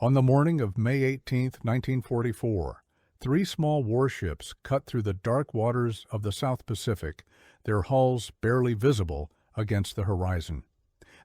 On the morning of May 18, 1944, three small warships cut through the dark waters of the South Pacific, their hulls barely visible against the horizon.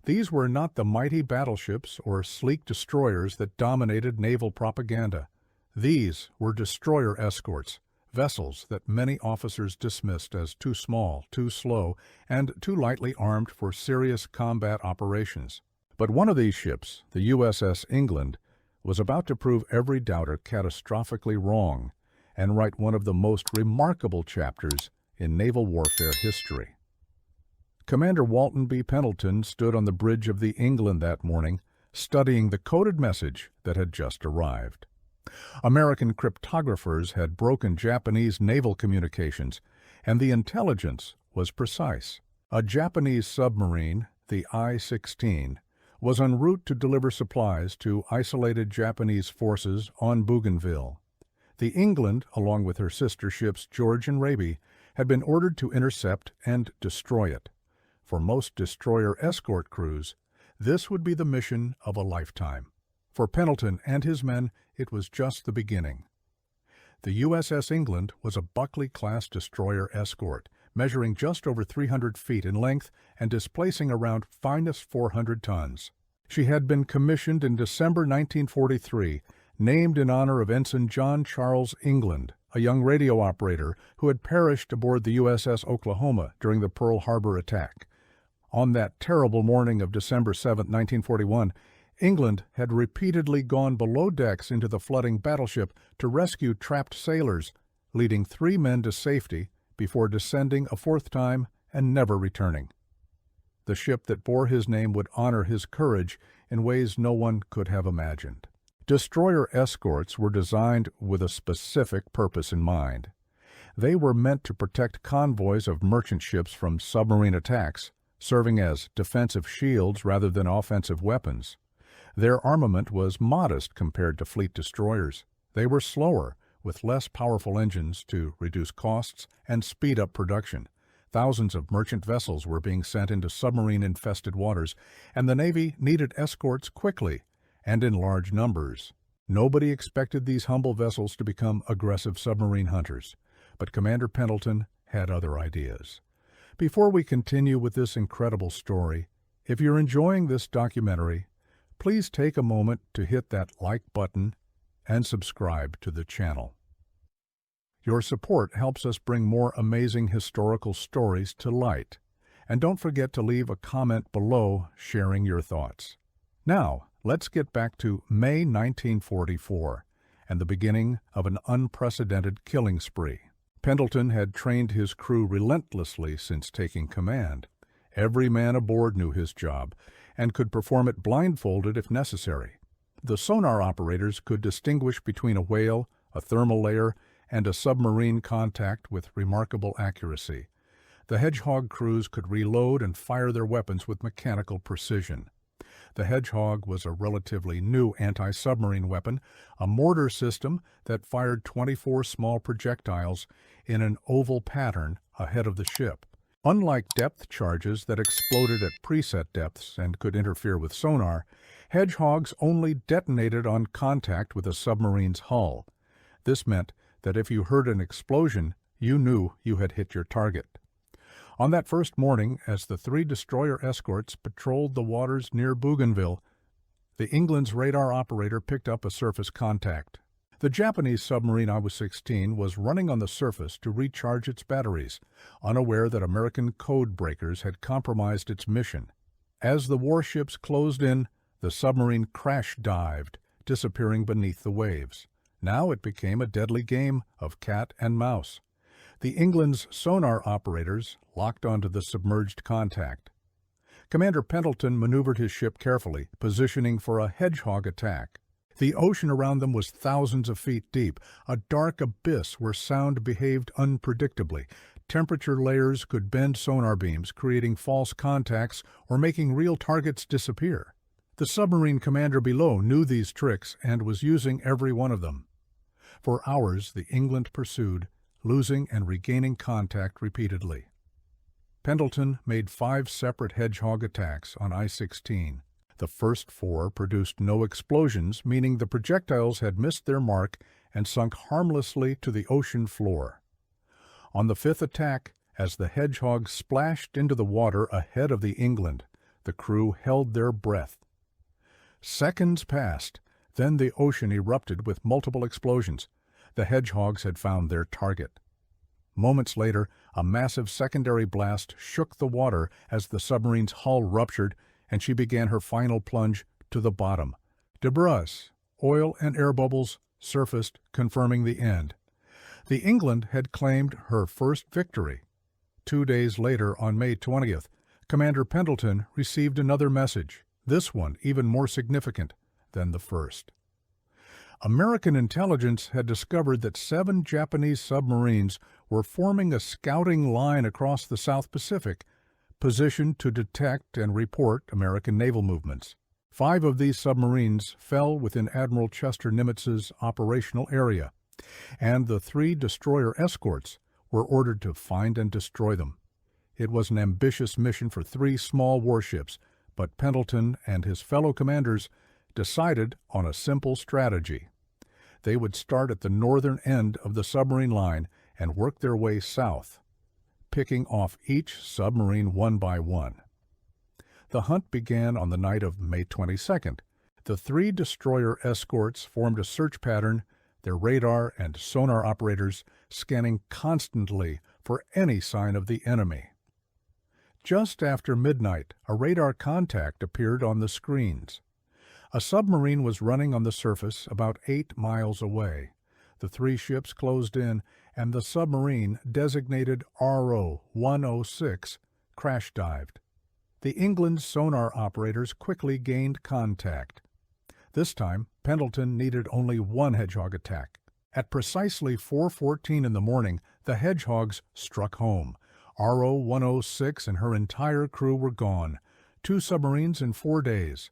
These were not the mighty battleships or sleek destroyers that dominated naval propaganda. These were destroyer escorts, vessels that many officers dismissed as too small, too slow, and too lightly armed for serious combat operations. But one of these ships, the USS England, was about to prove every doubter catastrophically wrong and write one of the most remarkable chapters in naval warfare history. Commander Walton B. Pendleton stood on the bridge of the England that morning, studying the coded message that had just arrived. American cryptographers had broken Japanese naval communications, and the intelligence was precise. A Japanese submarine, the I-16, was en route to deliver supplies to isolated Japanese forces on Bougainville. The England, along with her sister ships George and Raby, had been ordered to intercept and destroy it. For most destroyer escort crews, this would be the mission of a lifetime. For Pendleton and his men, it was just the beginning. The USS England was a Buckley-class destroyer escort, measuring just over 300 feet in length and displacing around -400 tons. She had been commissioned in December 1943, named in honor of Ensign John Charles England, a young radio operator who had perished aboard the USS Oklahoma during the Pearl Harbor attack. On that terrible morning of December 7, 1941, England had repeatedly gone below decks into the flooding battleship to rescue trapped sailors, leading 3 men to safety before descending a 4th time and never returning. The ship that bore his name would honor his courage in ways no one could have imagined. Destroyer escorts were designed with a specific purpose in mind. They were meant to protect convoys of merchant ships from submarine attacks, serving as defensive shields rather than offensive weapons. Their armament was modest compared to fleet destroyers. They were slower, with less powerful engines to reduce costs and speed up production. Thousands of merchant vessels were being sent into submarine-infested waters, and the Navy needed escorts quickly and in large numbers. Nobody expected these humble vessels to become aggressive submarine hunters, but Commander Pendleton had other ideas. Before we continue with this incredible story, if you're enjoying this documentary, please take a moment to hit that like button and subscribe to the channel. Your support helps us bring more amazing historical stories to light. And don't forget to leave a comment below sharing your thoughts. Now, let's get back to May 1944 and the beginning of an unprecedented killing spree. Pendleton had trained his crew relentlessly since taking command. Every man aboard knew his job and could perform it blindfolded if necessary. The sonar operators could distinguish between a whale, a thermal layer, and a submarine contact with remarkable accuracy. The Hedgehog crews could reload and fire their weapons with mechanical precision. The Hedgehog was a relatively new anti-submarine weapon, a mortar system that fired 24 small projectiles in an oval pattern ahead of the ship. Unlike depth charges that exploded at preset depths and could interfere with sonar, Hedgehogs only detonated on contact with a submarine's hull. This meant that if you heard an explosion, you knew you had hit your target. On that first morning, as the 3 destroyer escorts patrolled the waters near Bougainville, the England's radar operator picked up a surface contact. The Japanese submarine I-16 was running on the surface to recharge its batteries, unaware that American code breakers had compromised its mission. As the warships closed in, the submarine crash-dived, disappearing beneath the waves. Now it became a deadly game of cat and mouse. The England's sonar operators locked onto the submerged contact. Commander Pendleton maneuvered his ship carefully, positioning for a Hedgehog attack. The ocean around them was thousands of feet deep, a dark abyss where sound behaved unpredictably. Temperature layers could bend sonar beams, creating false contacts or making real targets disappear. The submarine commander below knew these tricks and was using every one of them. For hours, the England pursued, losing and regaining contact repeatedly. Pendleton made 5 separate Hedgehog attacks on I-16. The first four produced no explosions, meaning the projectiles had missed their mark and sunk harmlessly to the ocean floor. On the fifth attack, as the Hedgehog splashed into the water ahead of the England, the crew held their breath. Seconds passed, then the ocean erupted with multiple explosions. The Hedgehogs had found their target. Moments later, a massive secondary blast shook the water as the submarine's hull ruptured, and she began her final plunge to the bottom. Debris, oil and air bubbles, surfaced, confirming the end. The England had claimed her first victory. 2 days later, on May 20th, Commander Pendleton received another message, this one even more significant than the first. American intelligence had discovered that 7 Japanese submarines were forming a scouting line across the South Pacific, positioned to detect and report American naval movements. 5 of these submarines fell within Admiral Chester Nimitz's operational area, and the 3 destroyer escorts were ordered to find and destroy them. It was an ambitious mission for 3 small warships, but Pendleton and his fellow commanders decided on a simple strategy. They would start at the northern end of the submarine line and work their way south, picking off each submarine one by one. The hunt began on the night of May 22nd. The 3 destroyer escorts formed a search pattern, their radar and sonar operators scanning constantly for any sign of the enemy. Just after midnight, a radar contact appeared on the screens. A submarine was running on the surface about 8 miles away. The 3 ships closed in, and the submarine, designated RO-106, crash-dived. The England's sonar operators quickly gained contact. This time, Pendleton needed only 1 Hedgehog attack. At precisely 4:14 in the morning, the Hedgehogs struck home. RO-106 and her entire crew were gone, 2 submarines in 4 days.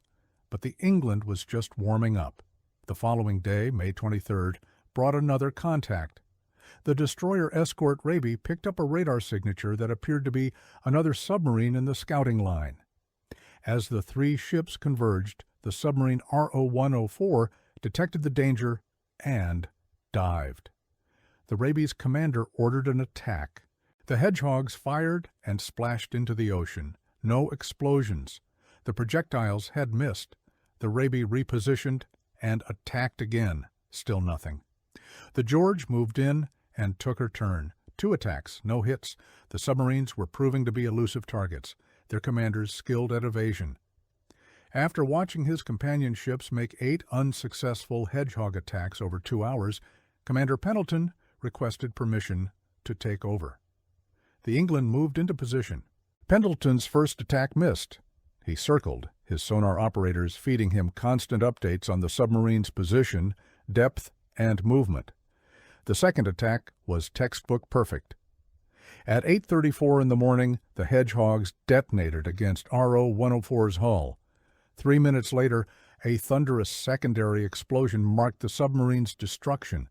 But the England was just warming up. The following day, May 23rd, brought another contact. The destroyer escort Raby picked up a radar signature that appeared to be another submarine in the scouting line. As the 3 ships converged, the submarine RO-104 detected the danger and dived. The Raby's commander ordered an attack. The Hedgehogs fired and splashed into the ocean. No explosions. The projectiles had missed. The Raby repositioned and attacked again. Still nothing. The George moved in and took her turn. 2 attacks, no hits. The submarines were proving to be elusive targets, their commanders skilled at evasion. After watching his companion ships make 8 unsuccessful Hedgehog attacks over 2 hours, Commander Pendleton requested permission to take over. The England moved into position. Pendleton's first attack missed. He circled, his sonar operators feeding him constant updates on the submarine's position, depth, and movement. The second attack was textbook perfect. At 8:34 in the morning, the Hedgehogs detonated against RO-104's hull. 3 minutes later, a thunderous secondary explosion marked the submarine's destruction.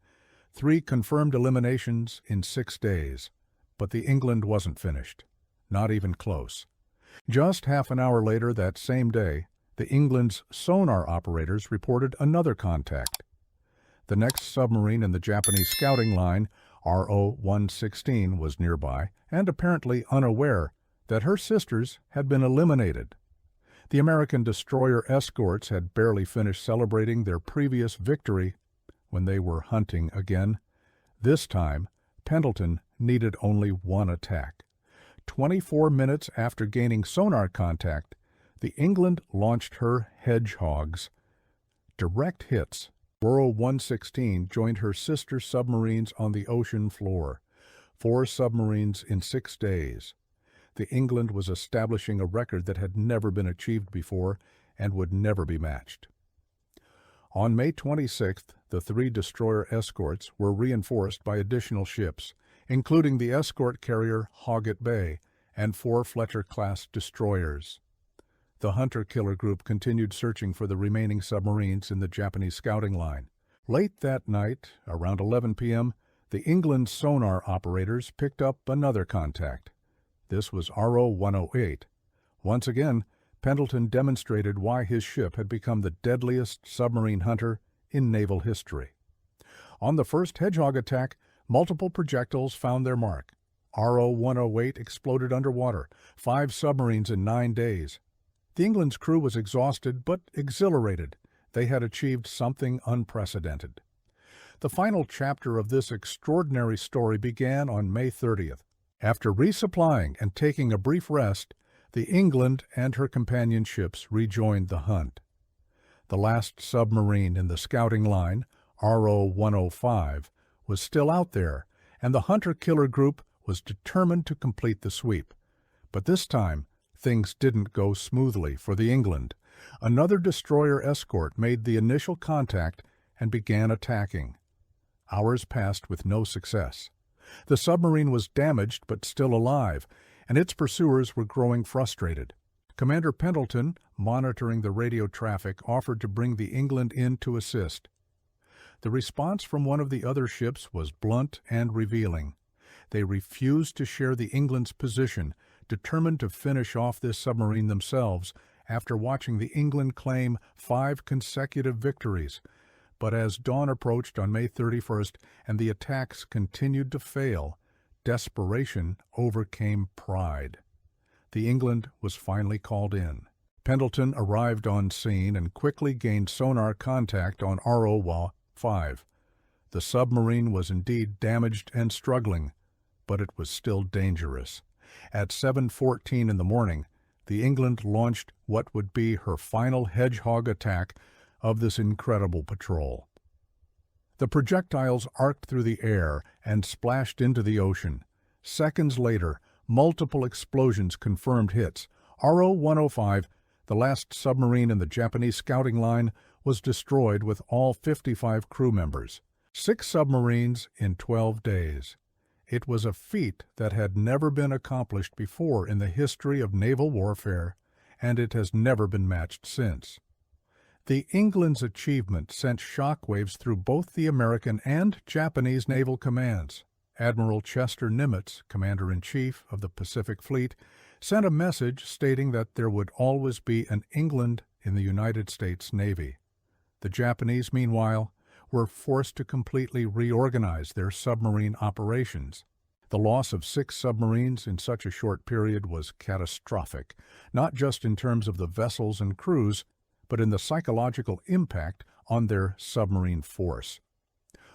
3 confirmed eliminations in 6 days. But the England wasn't finished. Not even close. Just half an hour later that same day, the England's sonar operators reported another contact. The next submarine in the Japanese scouting line, RO-116, was nearby and apparently unaware that her sisters had been eliminated. The American destroyer escorts had barely finished celebrating their previous victory when they were hunting again. This time, Pendleton needed only 1 attack. 24 minutes after gaining sonar contact, the England launched her Hedgehogs. Direct hits. RO-116 joined her sister submarines on the ocean floor. 4 submarines in 6 days. The England was establishing a record that had never been achieved before and would never be matched. On May 26th, the 3 destroyer escorts were reinforced by additional ships, including the escort carrier Hoggett Bay and 4 Fletcher-class destroyers. The hunter-killer group continued searching for the remaining submarines in the Japanese scouting line. Late that night, around 11 p.m., the England sonar operators picked up another contact. This was RO-108. Once again, Pendleton demonstrated why his ship had become the deadliest submarine hunter in naval history. On the first Hedgehog attack, multiple projectiles found their mark. RO-108 exploded underwater, 5 submarines in 9 days. The England's crew was exhausted but exhilarated. They had achieved something unprecedented. The final chapter of this extraordinary story began on May 30th. After resupplying and taking a brief rest, the England and her companion ships rejoined the hunt. The last submarine in the scouting line, RO-105, was still out there, and the hunter-killer group was determined to complete the sweep. But this time, things didn't go smoothly for the England. Another destroyer escort made the initial contact and began attacking. Hours passed with no success. The submarine was damaged but still alive, and its pursuers were growing frustrated. Commander Pendleton, monitoring the radio traffic, offered to bring the England in to assist. The response from one of the other ships was blunt and revealing. They refused to share the England's position, determined to finish off this submarine themselves after watching the England claim 5 consecutive victories. But as dawn approached on May 31st and the attacks continued to fail, desperation overcame pride. The England was finally called in. Pendleton arrived on scene and quickly gained sonar contact on RO-5. The submarine was indeed damaged and struggling, but it was still dangerous. At 7:14 in the morning, the England launched what would be her final Hedgehog attack of this incredible patrol. The projectiles arced through the air and splashed into the ocean. Seconds later, multiple explosions confirmed hits. RO-105, the last submarine in the Japanese scouting line, was destroyed with all 55 crew members. 6 submarines in 12 days. It was a feat that had never been accomplished before in the history of naval warfare, and it has never been matched since. The England's achievement sent shockwaves through both the American and Japanese naval commands. Admiral Chester Nimitz, Commander-in-Chief of the Pacific Fleet, sent a message stating that there would always be an England in the United States Navy. The Japanese, meanwhile, were forced to completely reorganize their submarine operations. The loss of 6 submarines in such a short period was catastrophic, not just in terms of the vessels and crews, but in the psychological impact on their submarine force.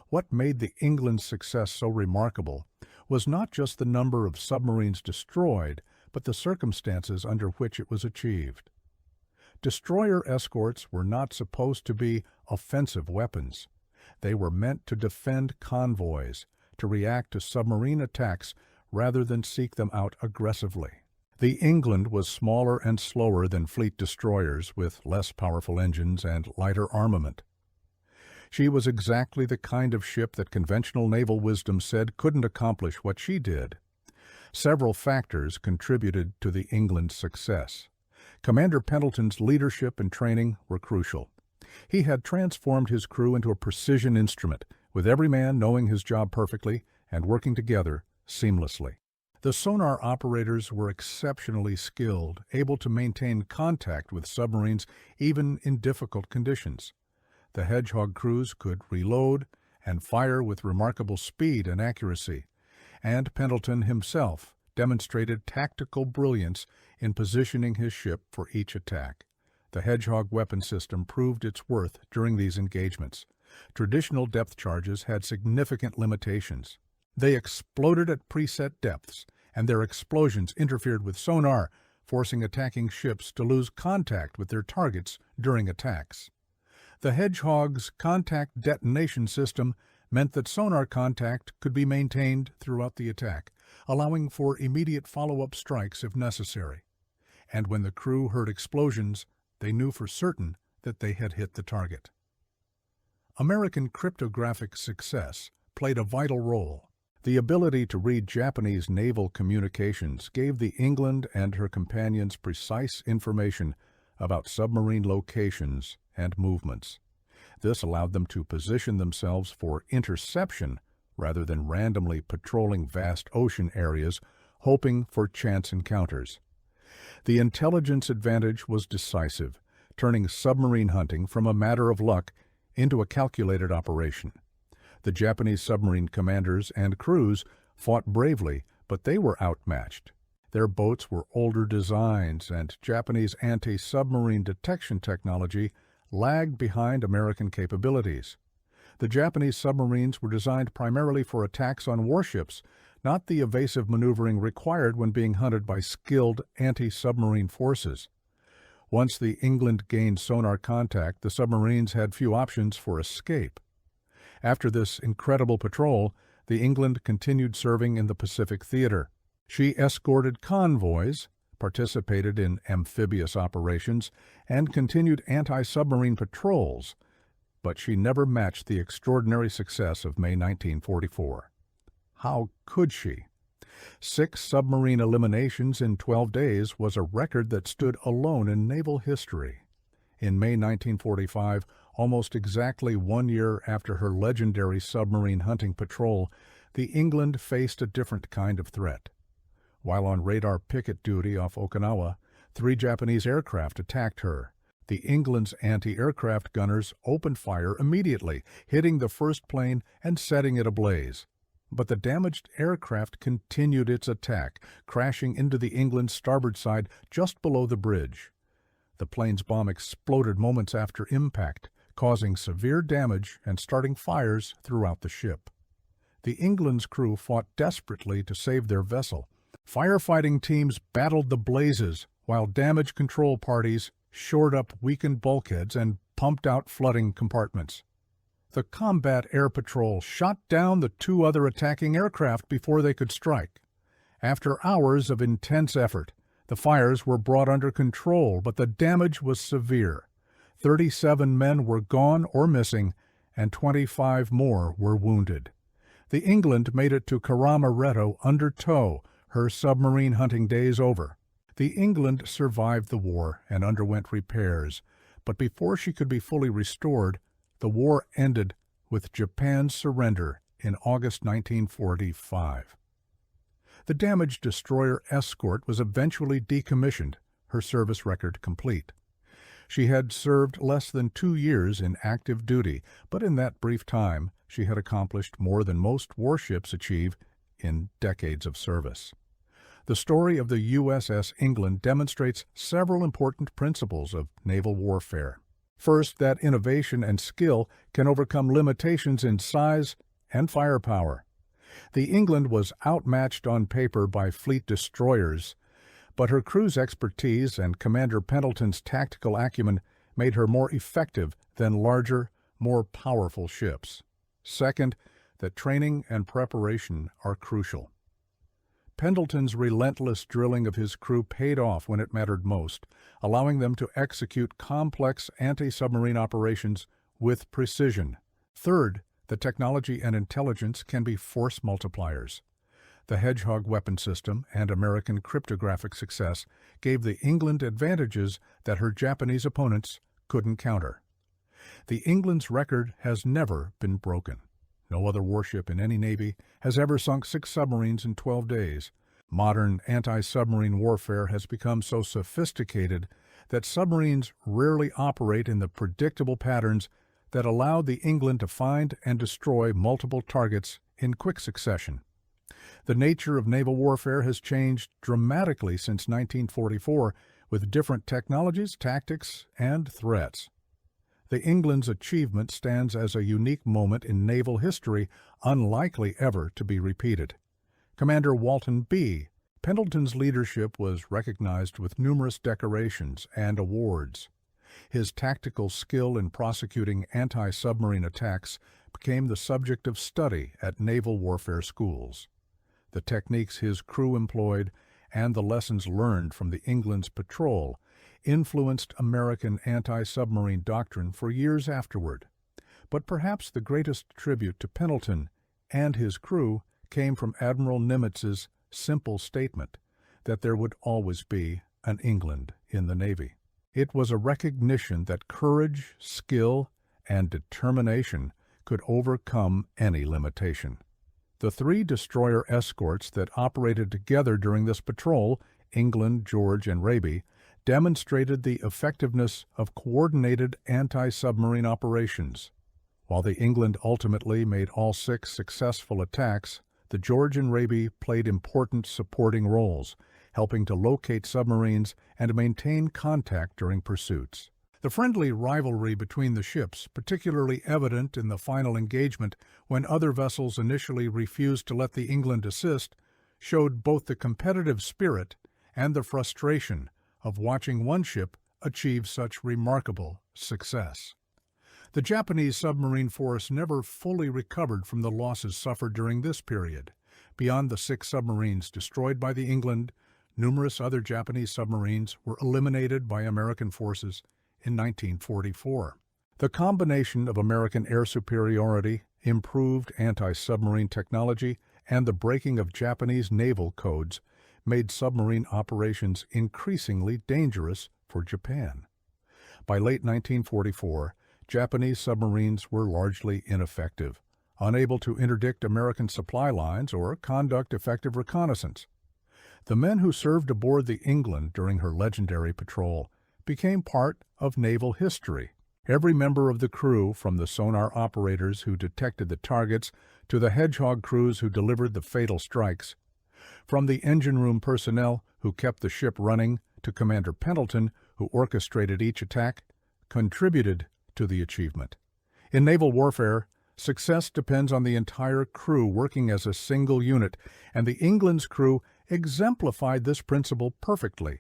What made the England's success so remarkable was not just the number of submarines destroyed, but the circumstances under which it was achieved. Destroyer escorts were not supposed to be offensive weapons. They were meant to defend convoys, to react to submarine attacks rather than seek them out aggressively. The England was smaller and slower than fleet destroyers with less powerful engines and lighter armament. She was exactly the kind of ship that conventional naval wisdom said couldn't accomplish what she did. Several factors contributed to the England's success. Commander Pendleton's leadership and training were crucial. He had transformed his crew into a precision instrument, with every man knowing his job perfectly and working together seamlessly. The sonar operators were exceptionally skilled, able to maintain contact with submarines even in difficult conditions. The Hedgehog crews could reload and fire with remarkable speed and accuracy, and Pendleton himself demonstrated tactical brilliance in positioning his ship for each attack. The Hedgehog weapon system proved its worth during these engagements. Traditional depth charges had significant limitations. They exploded at preset depths, and their explosions interfered with sonar, forcing attacking ships to lose contact with their targets during attacks. The Hedgehog's contact detonation system meant that sonar contact could be maintained throughout the attack, allowing for immediate follow-up strikes if necessary. And when the crew heard explosions, they knew for certain that they had hit the target. American cryptographic success played a vital role. The ability to read Japanese naval communications gave the England and her companions precise information about submarine locations and movements. This allowed them to position themselves for interception rather than randomly patrolling vast ocean areas, hoping for chance encounters. The intelligence advantage was decisive, turning submarine hunting from a matter of luck into a calculated operation. The Japanese submarine commanders and crews fought bravely, but they were outmatched. Their boats were older designs, and Japanese anti-submarine detection technology lagged behind American capabilities. The Japanese submarines were designed primarily for attacks on warships, not the evasive maneuvering required when being hunted by skilled anti-submarine forces. Once the England gained sonar contact, the submarines had few options for escape. After this incredible patrol, the England continued serving in the Pacific Theater. She escorted convoys, participated in amphibious operations, and continued anti-submarine patrols, but she never matched the extraordinary success of May 1944. How could she? 6 submarine eliminations in 12 days was a record that stood alone in naval history. In May 1945, almost exactly 1 year after her legendary submarine hunting patrol, the England faced a different kind of threat. While on radar picket duty off Okinawa, 3 Japanese aircraft attacked her. The England's anti-aircraft gunners opened fire immediately, hitting the first plane and setting it ablaze. But the damaged aircraft continued its attack, crashing into the England's starboard side just below the bridge. The plane's bomb exploded moments after impact, causing severe damage and starting fires throughout the ship. The England's crew fought desperately to save their vessel. Firefighting teams battled the blazes, while damage control parties shored up weakened bulkheads and pumped out flooding compartments. The Combat Air Patrol shot down the 2 other attacking aircraft before they could strike. After hours of intense effort, the fires were brought under control, but the damage was severe. 37 men were gone or missing, and 25 more were wounded. The England made it to Karama-Retto under tow, her submarine hunting days over. The England survived the war and underwent repairs, but before she could be fully restored, the war ended with Japan's surrender in August 1945. The damaged destroyer Escort was eventually decommissioned, her service record complete. She had served less than 2 years in active duty, but in that brief time she had accomplished more than most warships achieve in decades of service. The story of the USS England demonstrates several important principles of naval warfare. First, that innovation and skill can overcome limitations in size and firepower. The England was outmatched on paper by fleet destroyers, but her crew's expertise and Commander Pendleton's tactical acumen made her more effective than larger, more powerful ships. Second, that training and preparation are crucial. Pendleton's relentless drilling of his crew paid off when it mattered most, allowing them to execute complex anti-submarine operations with precision. Third, the technology and intelligence can be force multipliers. The Hedgehog weapon system and American cryptographic success gave the England advantages that her Japanese opponents couldn't counter. The England's record has never been broken. No other warship in any navy has ever sunk 6 submarines in 12 days. Modern anti-submarine warfare has become so sophisticated that submarines rarely operate in the predictable patterns that allow the England to find and destroy multiple targets in quick succession. The nature of naval warfare has changed dramatically since 1944, with different technologies, tactics, and threats. The England's achievement stands as a unique moment in naval history, unlikely ever to be repeated. Commander Walton B. Pendleton's leadership was recognized with numerous decorations and awards. His tactical skill in prosecuting anti-submarine attacks became the subject of study at naval warfare schools. The techniques his crew employed and the lessons learned from the England's patrol influenced American anti-submarine doctrine for years afterward. But perhaps the greatest tribute to Pendleton and his crew came from Admiral Nimitz's simple statement that there would always be an England in the Navy. It was a recognition that courage, skill, and determination could overcome any limitation. The 3 destroyer escorts that operated together during this patrol, England, George, and Raby, demonstrated the effectiveness of coordinated anti-submarine operations. While the England ultimately made all 6 successful attacks, the George and Raby played important supporting roles, helping to locate submarines and maintain contact during pursuits. The friendly rivalry between the ships, particularly evident in the final engagement when other vessels initially refused to let the England assist, showed both the competitive spirit and the frustration of watching one ship achieve such remarkable success. The Japanese submarine force never fully recovered from the losses suffered during this period. Beyond the 6 submarines destroyed by the England, numerous other Japanese submarines were eliminated by American forces in 1944. The combination of American air superiority, improved anti-submarine technology, and the breaking of Japanese naval codes made submarine operations increasingly dangerous for Japan. By late 1944, Japanese submarines were largely ineffective, unable to interdict American supply lines or conduct effective reconnaissance. The men who served aboard the England during her legendary patrol became part of naval history. Every member of the crew, from the sonar operators who detected the targets to the Hedgehog crews who delivered the fatal strikes, from the engine room personnel who kept the ship running to Commander Pendleton, who orchestrated each attack, contributed to the achievement. In naval warfare, success depends on the entire crew working as a single unit, and the England's crew exemplified this principle perfectly.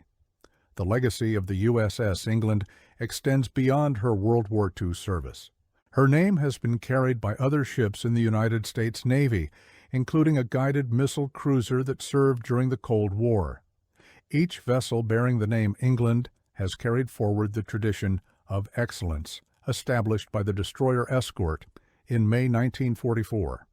The legacy of the USS England extends beyond her World War II service. Her name has been carried by other ships in the United States Navy, including a guided missile cruiser that served during the Cold War. Each vessel bearing the name England has carried forward the tradition of excellence established by the destroyer Escort in May 1944.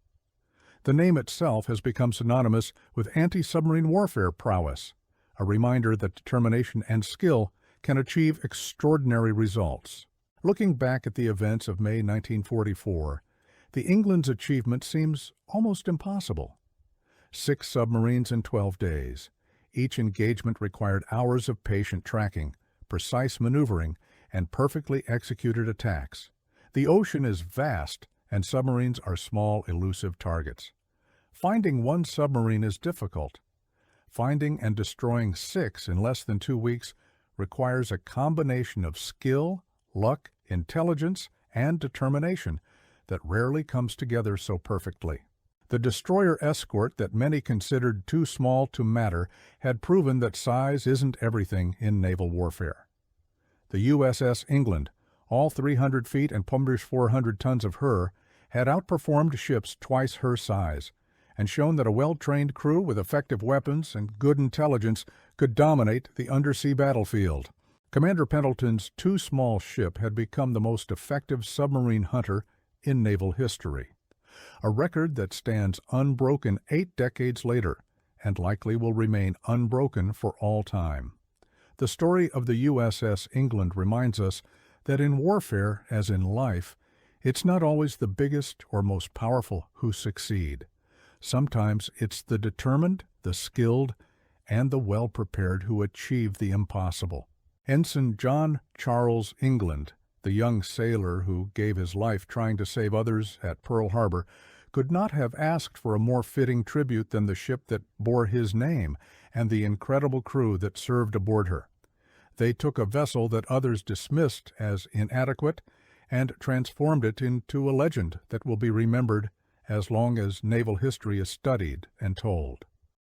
The name itself has become synonymous with anti-submarine warfare prowess, a reminder that determination and skill can achieve extraordinary results. Looking back at the events of May 1944, the England's achievement seems almost impossible. 6 submarines in 12 days. Each engagement required hours of patient tracking, precise maneuvering, and perfectly executed attacks. The ocean is vast, and submarines are small, elusive targets. Finding one submarine is difficult. Finding and destroying 6 in less than 2 weeks requires a combination of skill, luck, intelligence, and determination that rarely comes together so perfectly. The destroyer Escort that many considered too small to matter had proven that size isn't everything in naval warfare. The USS England, all 300 feet and almost 400 tons of her, had outperformed ships twice her size, and shown that a well-trained crew with effective weapons and good intelligence could dominate the undersea battlefield. Commander Pendleton's too small ship had become the most effective submarine hunter in naval history, a record that stands unbroken 8 decades later and likely will remain unbroken for all time. The story of the USS England reminds us that in warfare, as in life, it's not always the biggest or most powerful who succeed. Sometimes it's the determined, the skilled, and the well-prepared who achieve the impossible. Ensign John Charles England, the young sailor who gave his life trying to save others at Pearl Harbor, could not have asked for a more fitting tribute than the ship that bore his name and the incredible crew that served aboard her. They took a vessel that others dismissed as inadequate and transformed it into a legend that will be remembered as long as naval history is studied and told.